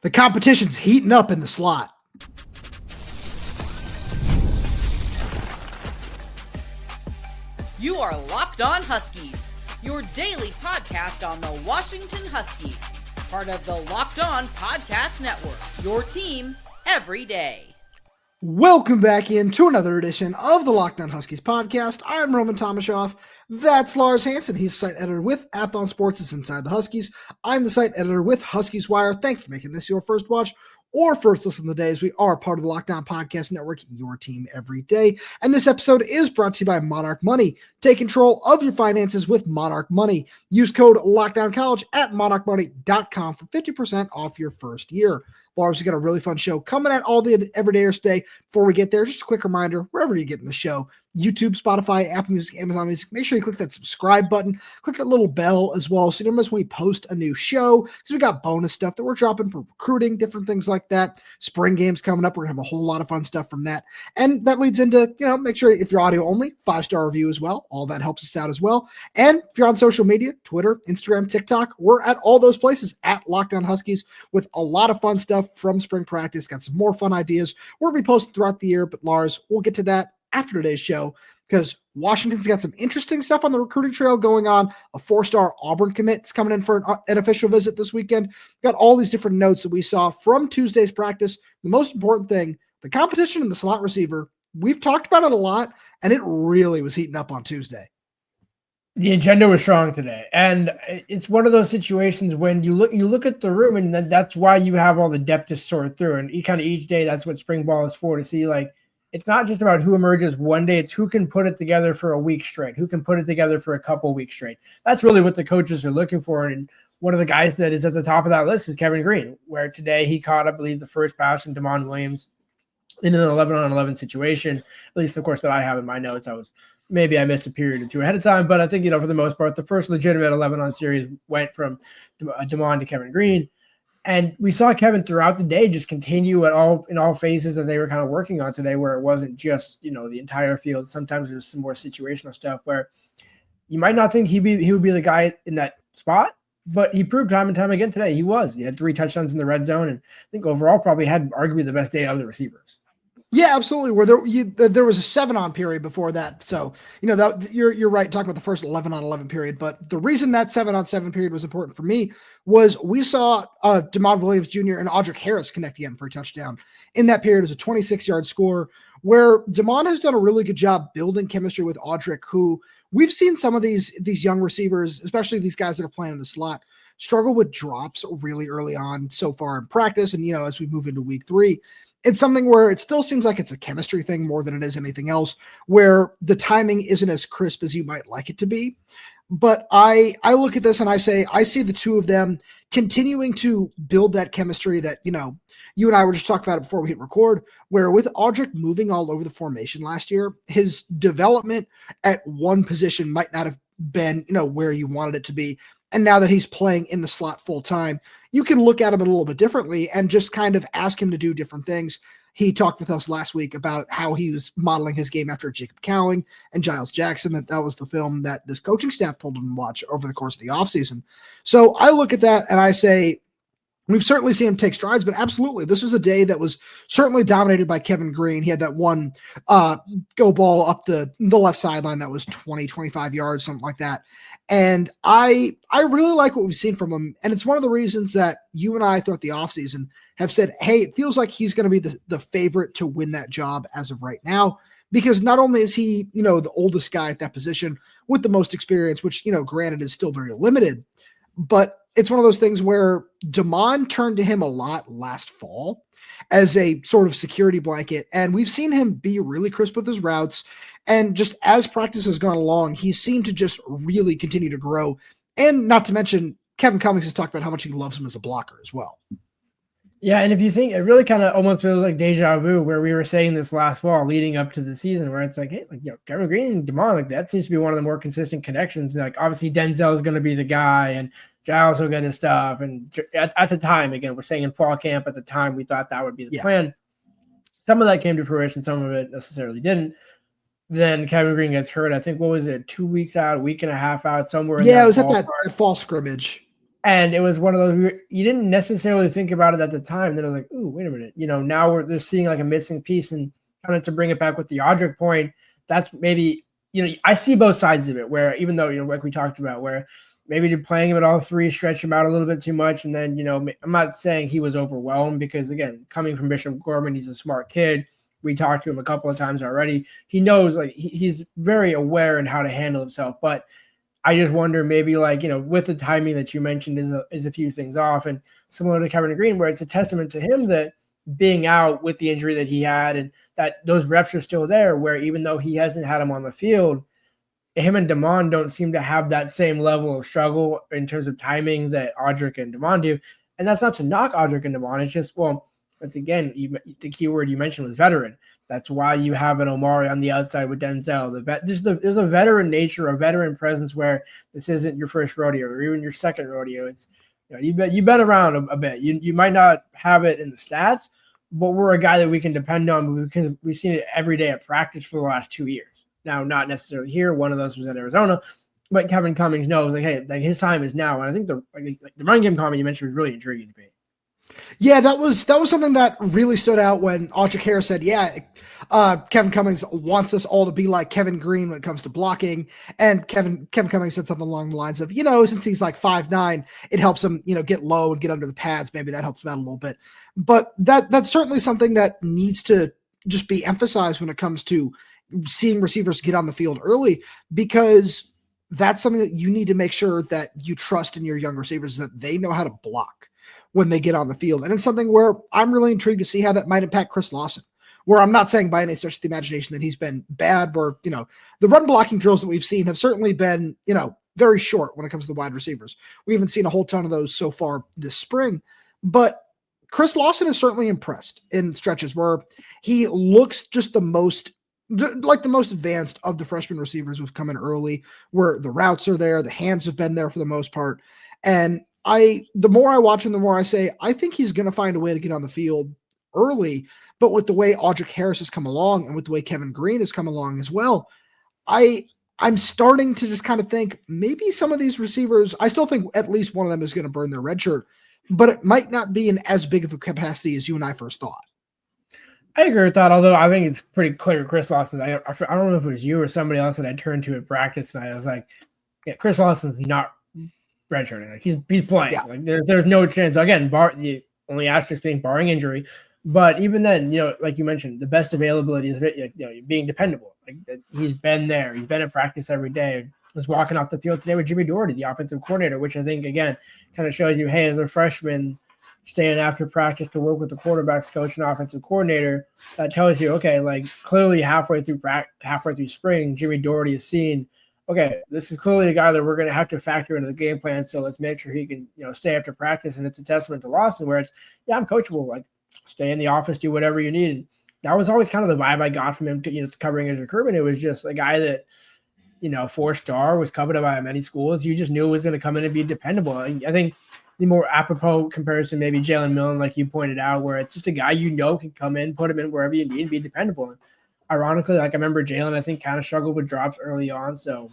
The competition's heating up in the slot. You are Locked On Huskies, your daily podcast on the Washington Huskies, part of the Locked On Podcast Network, your team every day. Welcome back into another edition of the Locked On Huskies podcast. I'm Roman Tomashoff. That's Lars Hansen. He's site editor with Athlon Sports' Inside the Huskies. I'm the site editor with Huskies Wire. Thanks for making this your first watch or first listen of the day, as we are part of the Locked On Podcast Network, your team every day. And this episode is brought to you by Monarch Money. Take control of your finances with Monarch Money. Use code LOCKDOWNCollege at monarchmoney.com for 50% off your first year. Lars, we got a really fun show coming at all the everydayers today. Before we get there, just a quick reminder, wherever you get in the show, YouTube, Spotify, Apple Music, Amazon Music, make sure you click that subscribe button, click that little bell as well, so you don't miss when we post a new show, because we got bonus stuff that we're dropping for recruiting, different things like that. Spring games coming up. We're going to have a whole lot of fun stuff from that. And that leads into, make sure if you're audio only, 5-star review as well. All that helps us out as well. And if you're on social media, Twitter, Instagram, TikTok, we're at all those places at Locked On Huskies with a lot of fun stuff from spring practice. Got some more fun ideas we're going to be posting throughout the year, but Lars, we'll get to that after today's show, because Washington's got some interesting stuff on the recruiting trail going on. A 4-star Auburn commit is coming in for an official visit this weekend. Got all these different notes that we saw from Tuesday's practice. The most important thing, the competition in the slot receiver. We've talked about it a lot, and it really was heating up on Tuesday. The agenda was strong today, and it's one of those situations when you look at the room, and then that's why you have all the depth to sort through. And each day, that's what spring ball is for, to see, like, it's not just about who emerges one day, it's who can put it together for a week straight, who can put it together for a couple weeks straight. That's really what the coaches are looking for. And one of the guys that is at the top of that list is Kevin Green, where today he caught, I believe, the first pass from Demond Williams in an 11-on-11 situation, at least, of course, that I have in my notes. Maybe I missed a period or two ahead of time, but I think, for the most part, the first legitimate 11-on series went from Demond to Kevin Green. And we saw Kevin throughout the day just continue in all phases that they were kind of working on today, where it wasn't just, the entire field. Sometimes there's some more situational stuff where you might not think he would be the guy in that spot, but he proved time and time again today he was. He had 3 touchdowns in the red zone, and I think overall probably had arguably the best day of the receivers. Yeah, absolutely. Where there was a 7-on period before that. So, that you're right talking about the first 11-on-11 period. But the reason that 7-on-7 period was important for me was we saw Demond Williams Jr. and Audric Harris connect again for a touchdown. In that period, it was a 26-yard score where Demond has done a really good job building chemistry with Audric, who we've seen some of these young receivers, especially these guys that are playing in the slot, struggle with drops really early on so far in practice. And, as we move into week 3, it's something where it still seems like it's a chemistry thing more than it is anything else, where the timing isn't as crisp as you might like it to be. But I look at this and I say, I see the two of them continuing to build that chemistry that, you and I were just talking about it before we hit record, where with Audric moving all over the formation last year, his development at one position might not have been, where you wanted it to be. And now that he's playing in the slot full time, you can look at him a little bit differently and just kind of ask him to do different things. He talked with us last week about how he was modeling his game after Jacob Cowing and Giles Jackson. That was the film that this coaching staff told him to watch over the course of the offseason. So I look at that and I say, we've certainly seen him take strides, but absolutely, this was a day that was certainly dominated by Kevin Green. He had that one go ball up the left sideline that was 20, 25 yards, something like that. And I really like what we've seen from him. And it's one of the reasons that you and I throughout the offseason have said, hey, it feels like he's going to be the favorite to win that job as of right now, because not only is he, the oldest guy at that position with the most experience, which, granted is still very limited, but it's one of those things where Demond turned to him a lot last fall as a sort of security blanket. And we've seen him be really crisp with his routes. And just as practice has gone along, he seemed to just really continue to grow. And not to mention, Kevin Cummings has talked about how much he loves him as a blocker as well. Yeah, and if you think, it really kind of almost feels like deja vu, where we were saying this last fall leading up to the season, where it's like, hey, Kevin Green and Demond, like, that seems to be one of the more consistent connections. Like, obviously Denzel is going to be the guy, and Giles will get his stuff. And at the time, again, we're saying in fall camp, at the time, we thought that would be the plan. Some of that came to fruition. Some of it necessarily didn't. Then Kevin Green gets hurt. I think, what was it, 2 weeks out, a week and a half out, somewhere. Yeah, it was at that fall scrimmage. And it was one of those, you didn't necessarily think about it at the time. Then I was like, ooh, wait a minute. Now they're seeing like a missing piece, and kind of to bring it back with the Audric point, that's maybe, I see both sides of it, where even though, like we talked about, where maybe you're playing him at all three, stretch him out a little bit too much. And then, I'm not saying he was overwhelmed, because again, coming from Bishop Gorman, he's a smart kid. We talked to him a couple of times already. He knows, like, he's very aware in how to handle himself, but I just wonder maybe, like, with the timing that you mentioned is a few things off, and similar to Kevin Green, where it's a testament to him that being out with the injury that he had, and that those reps are still there, where even though he hasn't had him on the field, him and Damon don't seem to have that same level of struggle in terms of timing that Audric and Damon do. And that's not to knock Audric and Damon. It's just, that's again, the key word you mentioned was veteran. That's why you have an Omari on the outside with Denzel. There's a veteran nature, a veteran presence, where this isn't your first rodeo or even your second rodeo. It's, you've been around a bit. You might not have it in the stats, but we're a guy that we can depend on, because we've seen it every day at practice for the last 2 years. Now, not necessarily here. One of those was at Arizona, but Kevin Cummings knows, like, hey, like, his time is now. And I think the run game comment you mentioned was really intriguing to me. Yeah, that was something that really stood out when Audric Harris said, Kevin Cummings wants us all to be like Kevin Green when it comes to blocking. And Kevin Cummings said something along the lines of, since he's like 5'9", it helps him, get low and get under the pads. Maybe that helps him out a little bit. But that's certainly something that needs to just be emphasized when it comes to seeing receivers get on the field early, because that's something that you need to make sure that you trust in your young receivers, that they know how to block when they get on the field. And it's something where I'm really intrigued to see how that might impact Chris Lawson, where I'm not saying by any stretch of the imagination that he's been bad, where, the run blocking drills that we've seen have certainly been, very short when it comes to the wide receivers. We haven't seen a whole ton of those so far this spring, but Chris Lawson is certainly impressed in stretches where he looks just the most advanced of the freshman receivers who've come in early, where the routes are there, the hands have been there for the most part. And the more I watch him, the more I say, I think he's going to find a way to get on the field early. But with the way Audric Harris has come along, and with the way Kevin Green has come along as well, I'm starting to just kind of think maybe some of these receivers, I still think at least one of them is going to burn their red shirt, but it might not be in as big of a capacity as you and I first thought. I agree with that, although I think it's pretty clear Chris Lawson. I don't know if it was you or somebody else that I turned to at practice tonight. I was like, yeah, Chris Lawson's not redshirting. Like, he's playing. Yeah. Like, there's no chance. Again, the only asterisk being barring injury. But even then, like you mentioned, the best availability is being dependable. Like, he's been there. He's been at practice every day. Was walking off the field today with Jimmy Doherty, the offensive coordinator, which I think, again, kind of shows you, hey, as a freshman, staying after practice to work with the quarterbacks coach and offensive coordinator, that tells you, okay, like, clearly halfway through spring, Jimmy Doherty is seeing, okay, this is clearly a guy that we're going to have to factor into the game plan. So let's make sure he can, stay after practice. And it's a testament to Lawson, where it's, I'm coachable. Like, stay in the office, do whatever you need. And that was always kind of the vibe I got from him, covering his recruitment. It was just a guy that, 4-star, was coveted by many schools. You just knew it was going to come in and be dependable. I think the more apropos comparison, maybe Jalen Millen, like you pointed out, where it's just a guy can come in, put him in wherever you need, and be dependable. And ironically, like, I remember Jalen, I think, kind of struggled with drops early on, so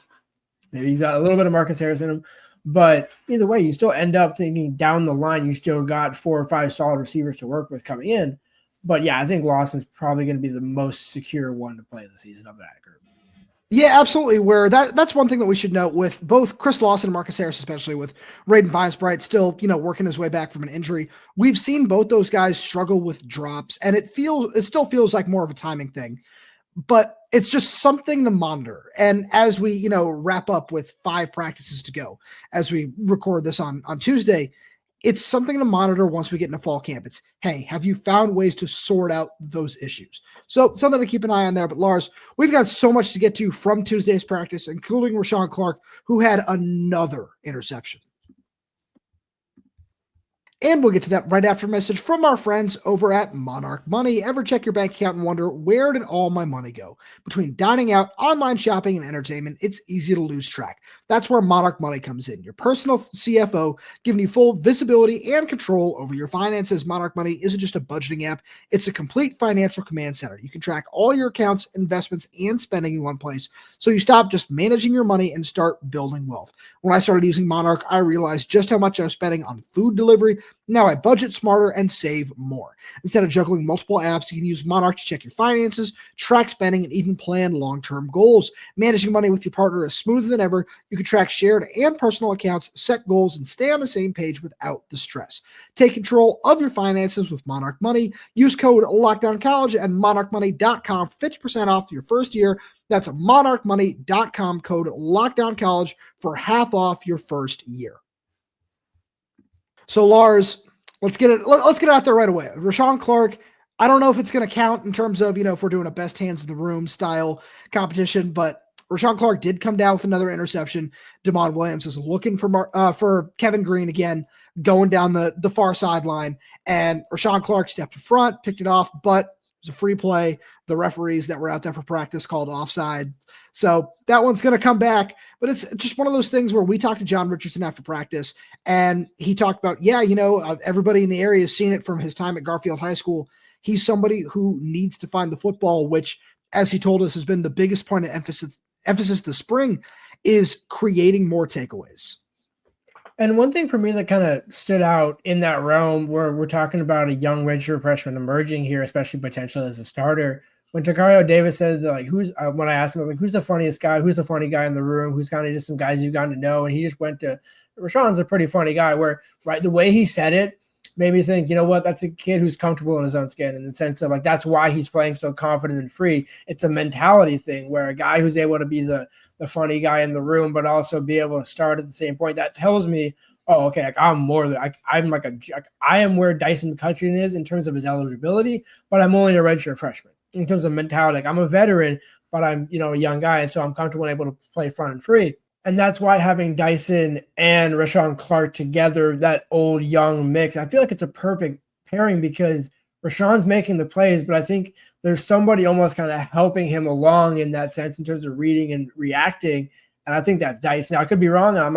maybe he's got a little bit of Marcus Harris in him. But either way, you still end up thinking down the line, you still got 4 or 5 solid receivers to work with coming in. But yeah, I think Lawson's probably going to be the most secure one to play the season of that group. Yeah, absolutely. Where that's one thing that we should note with both Chris Lawson and Marcus Harris, especially with Vance Bryant still, working his way back from an injury. We've seen both those guys struggle with drops, and it still feels like more of a timing thing, but it's just something to monitor. And as we, wrap up with 5 practices to go, as we record this on Tuesday, it's something to monitor once we get into fall camp. It's, hey, have you found ways to sort out those issues? So something to keep an eye on there. But Lars, we've got so much to get to from Tuesday's practice, including Rashawn Clark, who had another interception. And we'll get to that right after a message from our friends over at Monarch Money. Ever check your bank account and wonder, where did all my money go? Between dining out, online shopping, and entertainment, it's easy to lose track. That's where Monarch Money comes in. Your personal CFO, giving you full visibility and control over your finances. Monarch Money isn't just a budgeting app. It's a complete financial command center. You can track all your accounts, investments, and spending in one place. So you stop just managing your money and start building wealth. When I started using Monarch, I realized just how much I was spending on food delivery. Now I budget smarter and save more. Instead of juggling multiple apps, you can use Monarch to check your finances, track spending, and even plan long-term goals. Managing money with your partner is smoother than ever. You can track shared and personal accounts, set goals, and stay on the same page without the stress. Take control of your finances with Monarch Money. Use code LOCKDOWNCollege and monarchmoney.com for 50% off your first year. That's monarchmoney.com, code LOCKDOWNCollege for half off your first year. So Lars, let's get it out there right away. Rashawn Clark, I don't know if it's going to count in terms of, if we're doing a best hands in the room style competition, but Rashawn Clark did come down with another interception. Damon Williams is looking for Kevin Green again, going down the far sideline, and Rashawn Clark stepped in front, picked it off, but it was a free play. The referees that were out there for practice called offside. So that one's going to come back, but it's just one of those things where we talked to John Richardson after practice, and he talked about, everybody in the area has seen it from his time at Garfield High School. He's somebody who needs to find the football, which, as he told us, has been the biggest point of emphasis this spring, is creating more takeaways. And one thing for me that kind of stood out in that realm, where we're talking about a young redshirt freshman emerging here, especially potentially as a starter, when Tacario Davis said, when I asked him, who's the funniest guy? Who's the funny guy in the room? Who's kind of just some guys you've gotten to know? And he just went to, Rashawn's a pretty funny guy, where, right, the way he said it made me think, that's a kid who's comfortable in his own skin, in the sense of, that's why he's playing so confident and free. It's a mentality thing, where a guy who's able to be the funny guy in the room, but also be able to start at the same point, that tells me, oh, okay, I'm more than I am where Dyson McCutcheon is in terms of his eligibility, but I'm only a redshirt freshman. In terms of mentality, I'm a veteran, but I'm a young guy, and so I'm comfortable and able to play front and free. And that's why having Dyson and Rashawn Clark together, that old young mix, I feel like it's a perfect pairing, because Rashawn's making the plays, but I think there's somebody almost kind of helping him along in that sense in terms of reading and reacting. And I think that's Dyson. Now, I could be wrong. I'm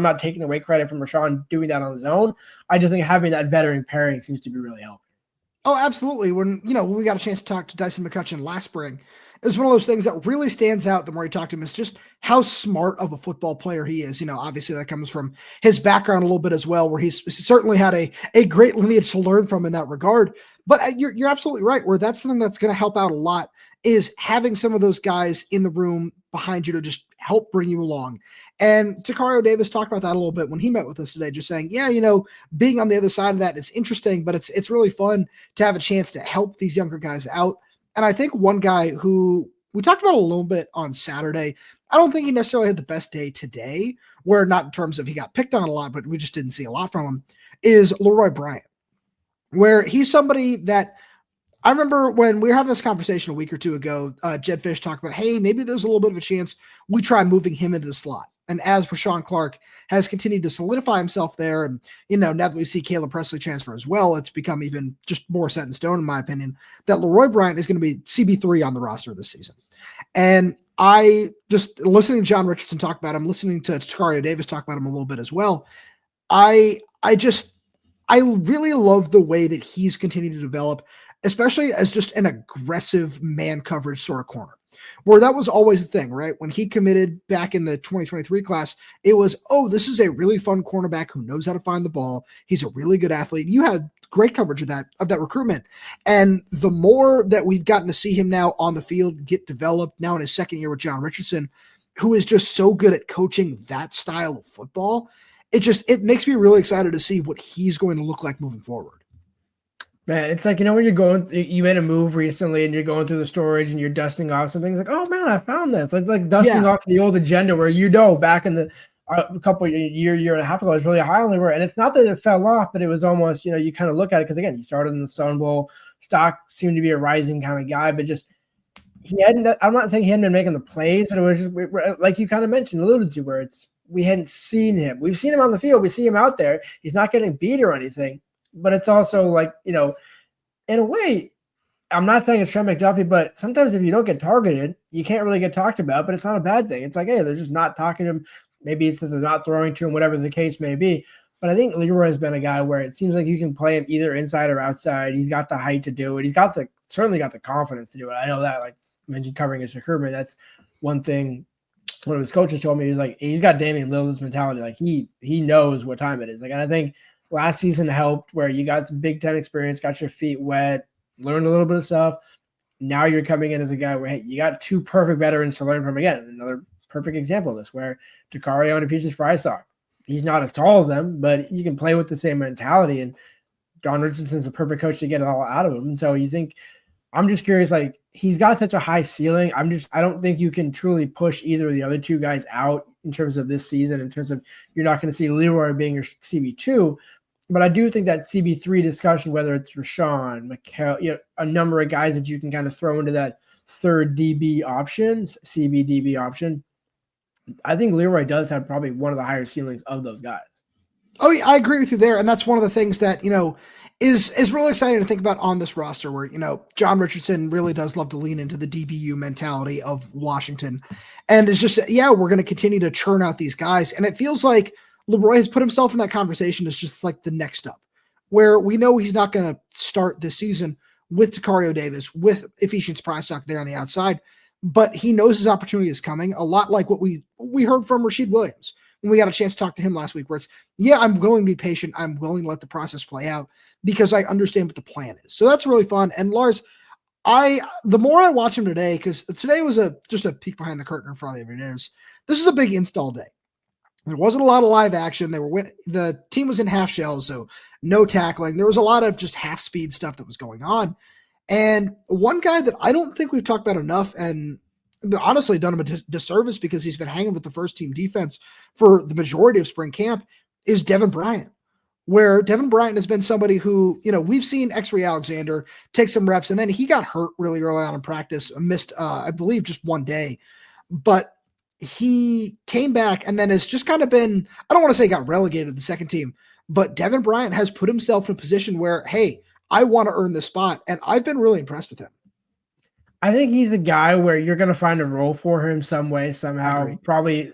not taking away credit from Rashawn doing that on his own. I just think having that veteran pairing seems to be really helping. Oh, absolutely. When we got a chance to talk to Dyson McCutcheon last spring, it was one of those things that really stands out the more you talk to him, is just how smart of a football player he is. Obviously that comes from his background a little bit as well, where he's certainly had a great lineage to learn from in that regard. But you're absolutely right, where that's something that's going to help out a lot, is having some of those guys in the room behind you to just help bring you along. And Tacario Davis talked about that a little bit when he met with us today, just saying, being on the other side of that is interesting, but it's really fun to have a chance to help these younger guys out. And I think one guy who we talked about a little bit on Saturday, I don't think he necessarily had the best day today, where not in terms of he got picked on a lot, but we just didn't see a lot from him, is Leroy Bryant, where he's somebody that I remember when we were having this conversation a week or two ago, Jedd Fisch talked about, hey, maybe there's a little bit of a chance we try moving him into the slot. And as Rashawn Clark has continued to solidify himself there, and, now that we see Caleb Presley transfer as well, it's become even just more set in stone, in my opinion, that Leroy Bryant is going to be CB3 on the roster this season. And I just, listening to John Richardson talk about him, listening to Tacario Davis talk about him a little bit as well, I really love the way that he's continued to develop, especially as just an aggressive man coverage sort of corner, where that was always the thing, right? When he committed back in the 2023 class, it was, this is a really fun cornerback who knows how to find the ball. He's a really good athlete. You had great coverage of that recruitment. And the more that we've gotten to see him now on the field get developed, now in his second year with John Richardson, who is just so good at coaching that style of football, it makes me really excited to see what he's going to look like moving forward. Man, it's like, when you made a move recently and you're going through the stories and you're dusting off some things, like, oh man, I found this. Like dusting off the old agenda, where back in the a couple of year and a half ago, it was really high on Leroy. And it's not that it fell off, but it was almost, you kind of look at it, because again, he started in the Sun Bowl, stock seemed to be a rising kind of guy, but just I'm not saying he hadn't been making the plays, but it was just, like you kind of alluded to, where it's we hadn't seen him. We've seen him on the field. We see him out there. He's not getting beat or anything, but it's also like, in a way, I'm not saying it's Trent McDuffie, but sometimes if you don't get targeted, you can't really get talked about, but it's not a bad thing. It's like, hey, they're just not talking to him. Maybe it's that they're not throwing to him, whatever the case may be. But I think Leroy has been a guy where it seems like you can play him either inside or outside. He's got the height to do it. He's certainly got the confidence to do it. I know that, like I mentioned, covering his recruitment, that's one thing. One of his coaches told me, he was like, he's got Damian Lillard's mentality. Like he knows what time it is. Like, and I think last season helped where you got some Big Ten experience, got your feet wet, learned a little bit of stuff. Now you're coming in as a guy where, hey, you got two perfect veterans to learn from. Again, another perfect example of this, where Dacario and Apicius Brysock, he's not as tall as them, but you can play with the same mentality. And John Richardson's a perfect coach to get it all out of him. And so you think, I'm just curious, like, he's got such a high ceiling. I don't think you can truly push either of the other two guys out in terms of this season, in terms of you're not going to see Leroy being your CB2. But I do think that CB3 discussion, whether it's Rashawn, Mikel, a number of guys that you can kind of throw into that third DB options, CBDB option, I think Leroy does have probably one of the higher ceilings of those guys. Oh, yeah, I agree with you there. And that's one of the things that, is really exciting to think about on this roster where, John Richardson really does love to lean into the DBU mentality of Washington. And it's just, we're going to continue to churn out these guys. And it feels like Leroy has put himself in that conversation as just like the next up, where we know he's not going to start this season with Dacario Davis, with Apicius Brysock there on the outside, but he knows his opportunity is coming, a lot like what we heard from Rashid Williams when we got a chance to talk to him last week, where it's, I'm willing to be patient. I'm willing to let the process play out because I understand what the plan is. So that's really fun. And Lars, the more I watch him today, because today was just a peek behind the curtain for all the news. This is a big install day. There wasn't a lot of live action. The team was in half shells, so no tackling. There was a lot of just half speed stuff that was going on. And one guy that I don't think we've talked about enough, and honestly done him a disservice because he's been hanging with the first team defense for the majority of spring camp, is Deven Bryant, where Deven Bryant has been somebody who, we've seen X-Ray Alexander take some reps, and then he got hurt really early on in practice, missed, I believe, just one day. But he came back and then has just kind of been, I don't want to say got relegated to the second team, but Deven Bryant has put himself in a position where, hey, I want to earn this spot. And I've been really impressed with him. I think he's the guy where you're going to find a role for him some way, somehow, probably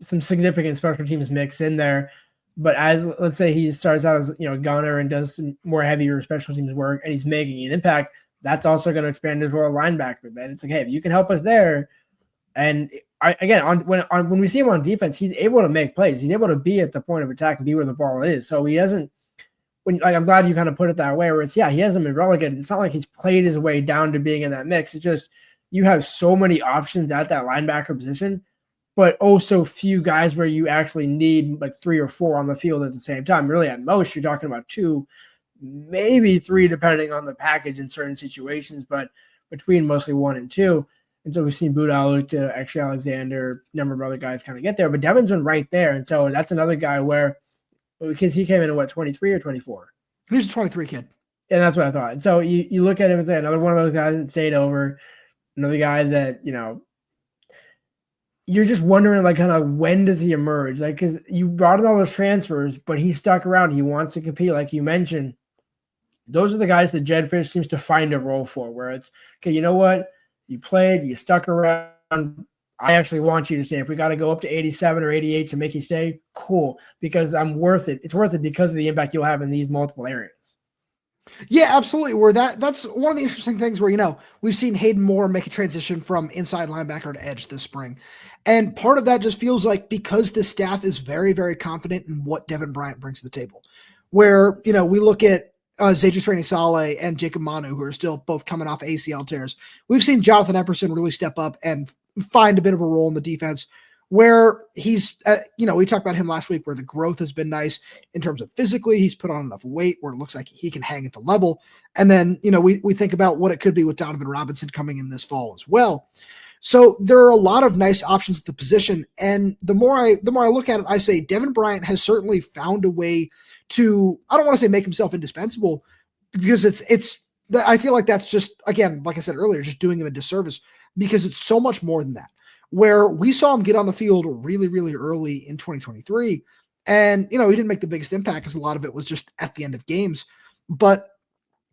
some significant special teams mix in there. But let's say he starts out as, gunner and does some more heavier special teams work and he's making an impact, that's also going to expand his role linebacker. Then it's like, hey, if you can help us there. And when we see him on defense, he's able to make plays. He's able to be at the point of attack and be where the ball is. So he hasn't, I'm glad you kind of put it that way, where it's, he hasn't been relegated. It's not like he's played his way down to being in that mix. It's just, you have so many options at that linebacker position, but also few guys where you actually need like 3 or 4 on the field at the same time. Really, at most, you're talking about 2, maybe 3, depending on the package in certain situations, but between mostly 1 and 2. And so we've seen Budal to X-Ray Alexander, a number of other guys kind of get there, but Devin's been right there. And so that's another guy where, because he came in at 23 or 24? He's a 23 kid. And that's what I thought. And so you look at him as another one of those guys that stayed over, another guy that, you're just wondering, like, kind of when does he emerge? Like, because you brought in all those transfers, but he stuck around. He wants to compete, like you mentioned. Those are the guys that Jedd Fisch seems to find a role for, where it's, okay, you know what? You played, you stuck around. I actually want you to stay. If we got to go up to 87 or 88 to make you stay, cool, because I'm worth it. It's worth it because of the impact you'll have in these multiple areas. Yeah, absolutely. Where that's one of the interesting things where, we've seen Hayden Moore make a transition from inside linebacker to edge this spring. And part of that just feels like because this staff is very, very confident in what Deven Bryant brings to the table, where, we look at Zedric Renisale and Jacob Manu, who are still both coming off ACL tears. We've seen Jonathan Epperson really step up and find a bit of a role in the defense where he's, we talked about him last week, where the growth has been nice in terms of physically. He's put on enough weight where it looks like he can hang at the level. And then, we think about what it could be with Donovan Robinson coming in this fall as well. So there are a lot of nice options at the position. And the more I look at it, I say Deven Bryant has certainly found a way to, I don't want to say make himself indispensable, because I feel like that's just, again, like I said earlier, just doing him a disservice, because it's so much more than that. where we saw him get on the field really, really early in 2023. And, he didn't make the biggest impact because a lot of it was just at the end of games. But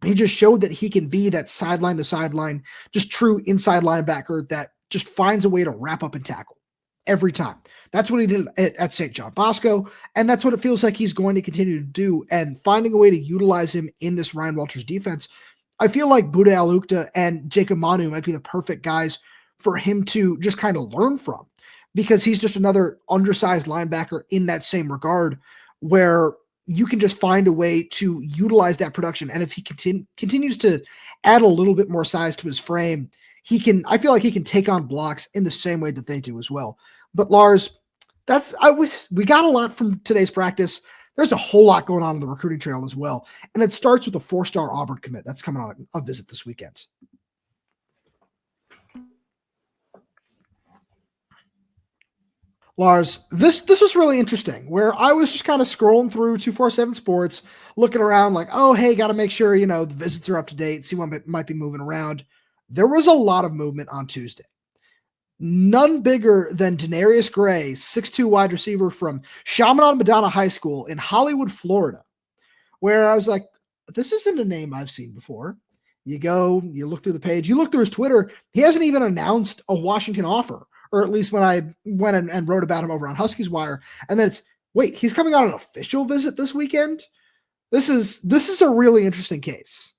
he just showed that he can be that sideline to sideline, just true inside linebacker that just finds a way to wrap up and tackle every time. That's what he did at St. John Bosco, and that's what it feels like he's going to continue to do. And finding a way to utilize him in this Ryan Walters defense, I feel like Buda Alukta and Jacob Manu might be the perfect guys for him to just kind of learn from, because he's just another undersized linebacker in that same regard, where you can just find a way to utilize that production. And if he continues to add a little bit more size to his frame, I feel like he can take on blocks in the same way that they do as well. But Lars, we got a lot from today's practice. There's a whole lot going on in the recruiting trail as well. And it starts with a 4-star Auburn commit that's coming on a visit this weekend. Lars, this was really interesting, where I was just kind of scrolling through 247 Sports, looking around like, oh, hey, got to make sure, the visits are up to date, see what might be moving around. There was a lot of movement on Tuesday. None bigger than Denairius Gray, 6'2" wide receiver from Chaminade Madonna High School in Hollywood, Florida, where I was like, this isn't a name I've seen before. You go, you look through the page, you look through his Twitter, he hasn't even announced a Washington offer, or at least when I went and wrote about him over on Huskies Wire. And then wait, he's coming on an official visit this weekend? This is a really interesting case.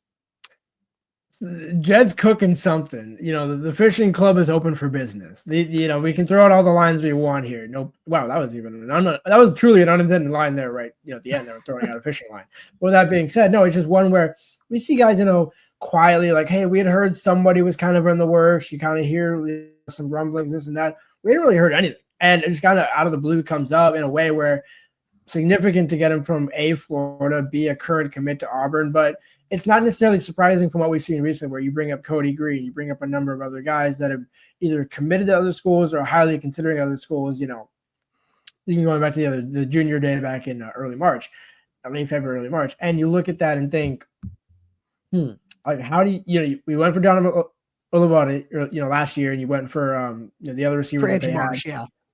Jedd's cooking something. The fishing club is open for business. We can throw out all the lines we want here. No, wow, that was truly an unintended line there, right? At the end, they were throwing out a fishing line. Well, that being said, no, it's just one where we see guys, quietly like, hey, we had heard somebody was kind of in the works. You kind of hear some rumblings, this and that. We didn't really heard anything, and it just kind of out of the blue comes up in a way where significant to get him from Florida, be a current commit to Auburn, but it's not necessarily surprising from what we've seen recently, where you bring up Cody Green, you bring up a number of other guys that have either committed to other schools or highly considering other schools. You can go back to the junior day back in early February, early March, and you look at that and think, like, how do we went for Donovan Olabode, last year, and you went for the other receiver for Andrew Marsh,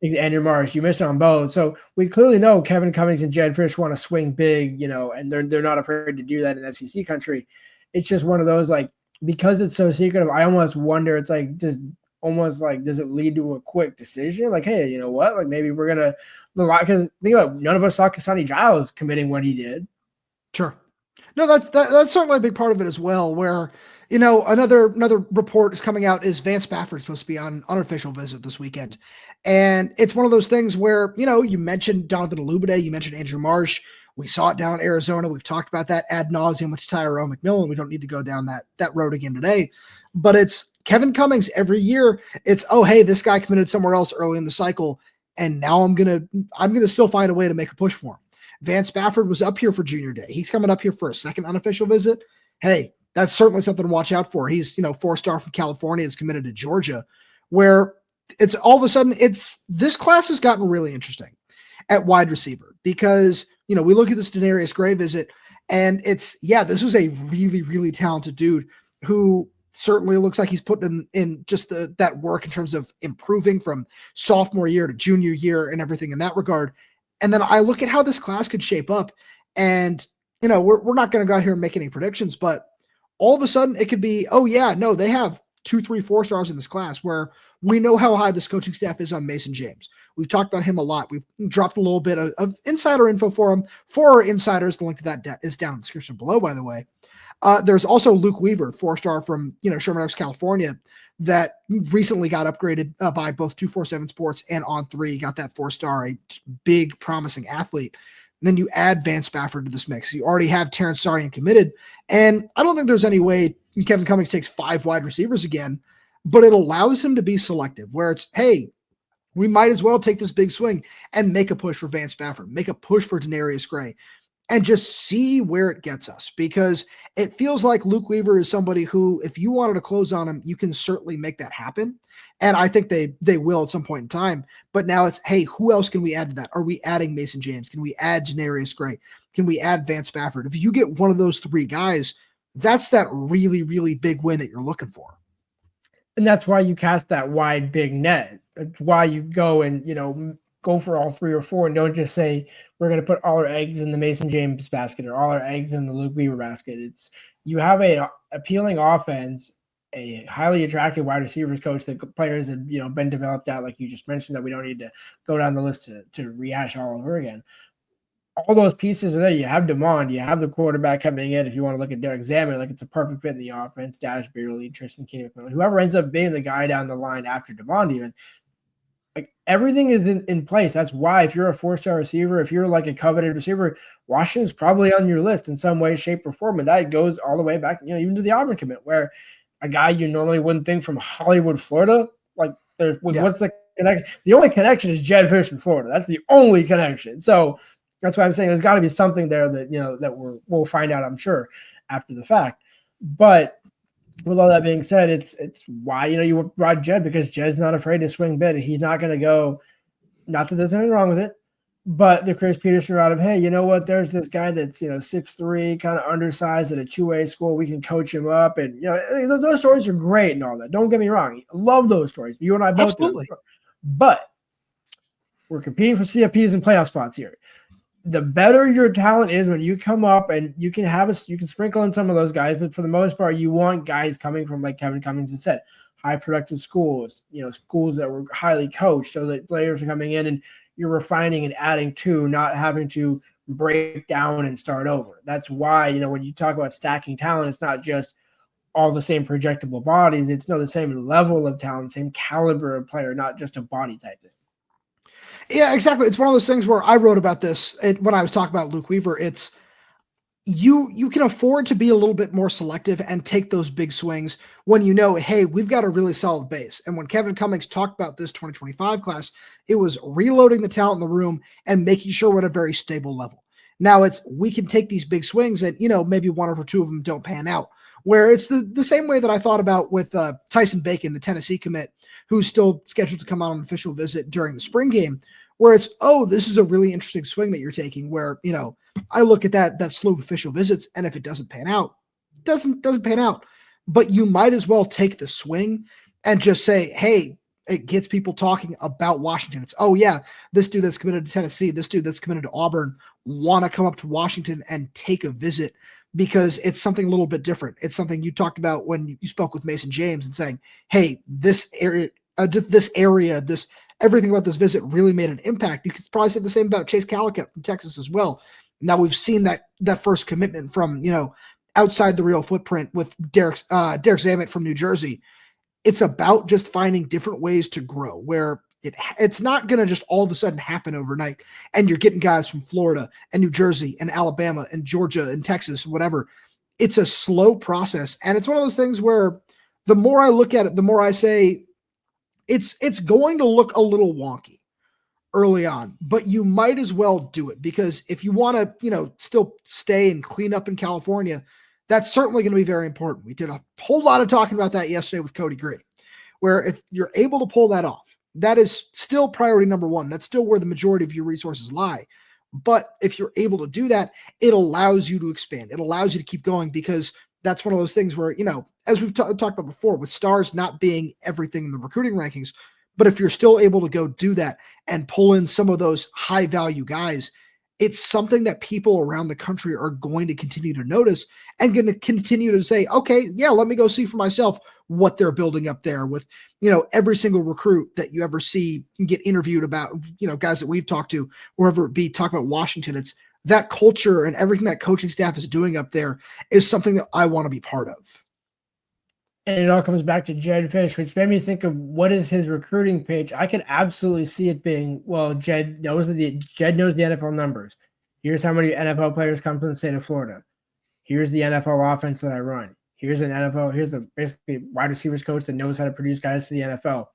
Andrew Marsh. You missed on both, so we clearly know Kevin Cummings and Jedd Fisch want to swing big, and they're not afraid to do that in SEC country. It's just one of those, like, because it's so secretive, I almost wonder, it's like, does it lead to a quick decision? Like, hey, you know what? Like, maybe we're gonna, because think about it, none of us saw Kasani Giles committing what he did. Sure. No, that's certainly a big part of it as well, where, another report is coming out is Vance Spafford is supposed to be on an unofficial visit this weekend. And it's one of those things where, you mentioned Donovan Olubade, you mentioned Andrew Marsh. We saw it down in Arizona. We've talked about that ad nauseum with Tyrone McMillan. We don't need to go down that road again today. But it's Kevin Cummings every year. It's, oh, hey, this guy committed somewhere else early in the cycle, and now I'm gonna still find a way to make a push for him. Vance Spafford was up here for junior day. He's coming up here for a second unofficial visit. Hey, that's certainly something to watch out for. He's, 4-star from California, is committed to Georgia, where it's all of a sudden this class has gotten really interesting at wide receiver, because, we look at this Denairius Gray visit, and this is a really, really talented dude who certainly looks like he's putting in just that work in terms of improving from sophomore year to junior year and everything in that regard. And then I look at how this class could shape up, and, we're not going to go out here and make any predictions, but all of a sudden it could be, oh yeah, no, they have 2, 3, 4 stars in this class, where we know how high this coaching staff is on Mason James. We've talked about him a lot. We've dropped a little bit of insider info for him. For our insiders, the link to that is down in the description below, by the way. There's also Luke Weaver, 4-star from, Sherman Oaks, California, that recently got upgraded by both 247 Sports and On3. He got that 4-star, a big, promising athlete. And then you add Vance Spafford to this mix. You already have Terrence Sarian committed. And I don't think there's any way Kevin Cummings takes 5 wide receivers again, but it allows him to be selective, where it's, hey, we might as well take this big swing and make a push for Vance Spafford, make a push for Denairius Gray, and just see where it gets us, because it feels like Luke Weaver is somebody who, if you wanted to close on him, you can certainly make that happen. And I think they will at some point in time. But now it's, hey, who else can we add to that? Are we adding Mason James? Can we add Denairius Gray? Can we add Vance Spafford? If you get one of those 3 guys, that's that really, really big win that you're looking for. And that's why you cast that wide, big net. It's why you go and, go for all 3 or 4 and don't just say we're going to put all our eggs in the Mason James basket or all our eggs in the Luke Weaver basket. It's you have a appealing offense, a highly attractive wide receivers coach that players have been developed out, like you just mentioned, that we don't need to go down the list to rehash all over again. All those pieces are there. You have DeMond, you have the quarterback coming in. If you want to look at Derek Zammit, like it's a perfect fit in the offense. Dash Beerley, Tristan Keeney, whoever ends up being the guy down the line after DeMond, even. Like everything is in place. That's why if you're a 4-star receiver, if you're like a coveted receiver, Washington's probably on your list in some way, shape, or form. And that goes all the way back, even to the Auburn commit, where a guy you normally wouldn't think from Hollywood, Florida, like what's the connection? The only connection is Jedd Fisch in Florida. That's the only connection. So that's why I'm saying there's got to be something there that that we'll find out, I'm sure, after the fact. But with all that being said, it's why you brought Jedd, because Jedd's not afraid to swing big. He's not going to go. Not that there's anything wrong with it, but the Chris Peterson route of, hey, you know what? There's this guy that's 6'3", kind of undersized at a 2A school. We can coach him up, and those stories are great and all that. Don't get me wrong, I love those stories. You and I both do. But we're competing for CFPs and playoff spots here. The better your talent is when you come up, and you can sprinkle in some of those guys, but for the most part, you want guys coming from, like Kevin Cummings has said, high productive schools, schools that were highly coached, so that players are coming in and you're refining and adding to, not having to break down and start over. That's why, when you talk about stacking talent, it's not just all the same projectable bodies. It's the same level of talent, same caliber of player, not just a body type thing. Yeah, exactly. It's one of those things where I wrote about this when I was talking about Luke Weaver. It's you can afford to be a little bit more selective and take those big swings when hey, we've got a really solid base. And when Kevin Cummings talked about this 2025 class, it was reloading the talent in the room and making sure we're at a very stable level. Now we can take these big swings and, maybe 1 or 2 of them don't pan out. Where it's the same way that I thought about with Tyson Bacon, the Tennessee commit, who's still scheduled to come out on an official visit during the spring game, where it's, this is a really interesting swing that you're taking, where, I look at that slew of official visits, and if it doesn't pan out, it doesn't pan out. But you might as well take the swing and just say, hey, it gets people talking about Washington. It's, this dude that's committed to Tennessee, this dude that's committed to Auburn, want to come up to Washington and take a visit, because it's something a little bit different. It's something you talked about when you spoke with Mason James and saying, hey, this area, everything about this visit really made an impact. You could probably say the same about Chase Calicut from Texas as well. Now we've seen that first commitment from, outside the real footprint with Derek Zammit from New Jersey. It's about just finding different ways to grow, where it's not going to just all of a sudden happen overnight. And you're getting guys from Florida and New Jersey and Alabama and Georgia and Texas, whatever. It's a slow process. And it's one of those things where the more I look at it, the more I say it's going to look a little wonky early on, but you might as well do it, because if you want to, still stay and clean up in California, that's certainly going to be very important. We did a whole lot of talking about that yesterday with Cody Gray, where if you're able to pull that off, that is still priority number 1. That's still where the majority of your resources lie. But if you're able to do that, it allows you to expand. It allows you to keep going, because that's one of those things where, as we've talked about before, with stars not being everything in the recruiting rankings, but if you're still able to go do that and pull in some of those high value guys, it's something that people around the country are going to continue to notice and going to continue to say, okay, yeah, let me go see for myself what they're building up there with, every single recruit that you ever see get interviewed about, guys that we've talked to, wherever it be, talk about Washington. It's that culture and everything that coaching staff is doing up there is something that I want to be part of. And it all comes back to Jedd Fisch, which made me think of what is his recruiting page. I could absolutely see it being, well, Jedd knows the NFL numbers. Here's how many NFL players come from the state of Florida. Here's the NFL offense that I run. Here's a basically wide receivers coach that knows how to produce guys to the NFL.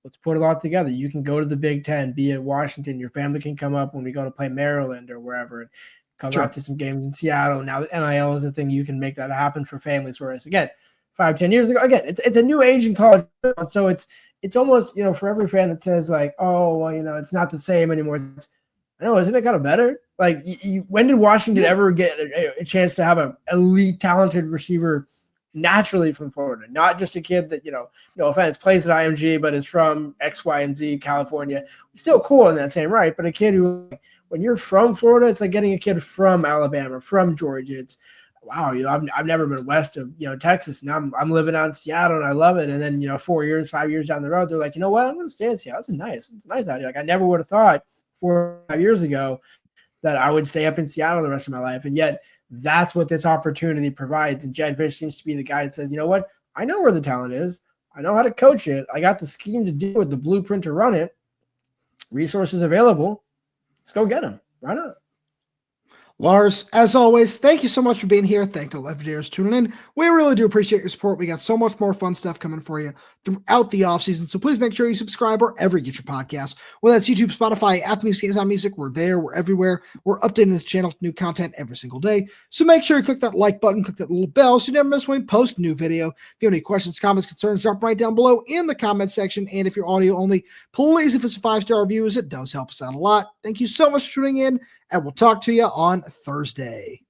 Let's put it all together. You can go to the Big Ten, be at Washington. Your family can come up when we go to play Maryland or wherever, and come out to some games in Seattle. Now that NIL is a thing, you can make that happen for families. Whereas again, 5-10 years ago, again, it's a new age in college, so it's almost, for every fan that says like, oh, well, it's not the same anymore. I know, isn't it kind of better? Like, when did Washington ever get a chance to have an elite, talented receiver naturally from Florida, not just a kid that, no offense, plays at IMG, but is from X, Y, and Z, California. Still cool in that same right, but a kid who, when you're from Florida, it's like getting a kid from Alabama, from Georgia. It's, wow, I've never been west of, Texas. Now I'm living out in Seattle and I love it. And then, 4 years, 5 years down the road, they're like, you know what? I'm going to stay in Seattle. It's nice out here. Like I never would have thought 4 or 5 years ago that I would stay up in Seattle the rest of my life. And yet that's what this opportunity provides. And Jedd Fisch seems to be the guy that says, you know what? I know where the talent is. I know how to coach it. I got the scheme to do it, the blueprint to run it. Resources available. Let's go get them. Why not? Lars, as always, thank you so much for being here. Thank you to Levidators tuning in. We really do appreciate your support. We got so much more fun stuff coming for you throughout the offseason. So please make sure you subscribe wherever you get your podcasts. Whether that's YouTube, Spotify, Apple Music, Amazon Music, we're there. We're everywhere. We're updating this channel with new content every single day. So make sure you click that like button, click that little bell so you never miss when we post a new video. If you have any questions, comments, concerns, drop right down below in the comment section. And if you're audio only, please, if it's a 5-star review, it does help us out a lot. Thank you so much for tuning in, and we'll talk to you on Thursday.